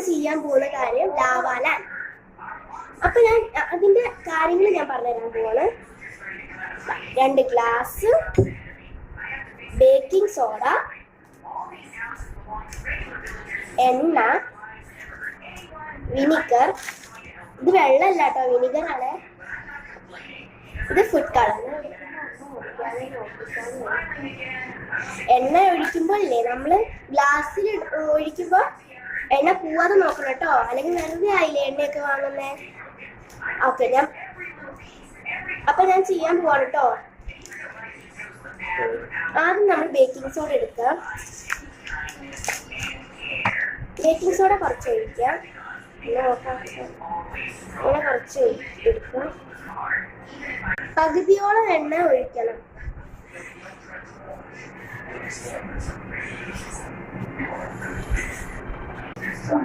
ചെയ്യാൻ പോകുന്ന കാര്യം ലാവ ലാൻഡ്. അപ്പൊ ഞാൻ അതിന്റെ കാര്യങ്ങൾ ഞാൻ പറഞ്ഞുതരാൻ പോവാണ്. 2 ഗ്ലാസ് ബേക്കിംഗ് സോഡ, എണ്ണ, വിനിഗർ. ഇത് വെള്ളമല്ല കേട്ടോ, വിനിഗർ ആണ്. ഇത് ഫുഡ് കളർ. എണ്ണ ഒഴിക്കുമ്പോൾ ഇല്ലേ, നമ്മള് ഗ്ലാസ്സിൽ ഒഴിക്കുമ്പോ എണ്ണ പോവാതെ നോക്കണം കേട്ടോ, അല്ലെങ്കിൽ വെറുതെ ആയില്ലേ എണ്ണയൊക്കെ വാങ്ങുന്നേ. ഓക്കെ, അപ്പൊ ഞാൻ ചെയ്യാൻ പോവാണ് കേട്ടോ. ആദ്യം നമ്മൾ ബേക്കിംഗ് സോഡ എടുക്കാം. ബേക്കിംഗ് സോഡ കുറച്ച് ഒഴിക്കാം. അങ്ങനെ കുറച്ച് എടുക്കാം. പകുതിയോളം എണ്ണ ഒഴിക്കണം.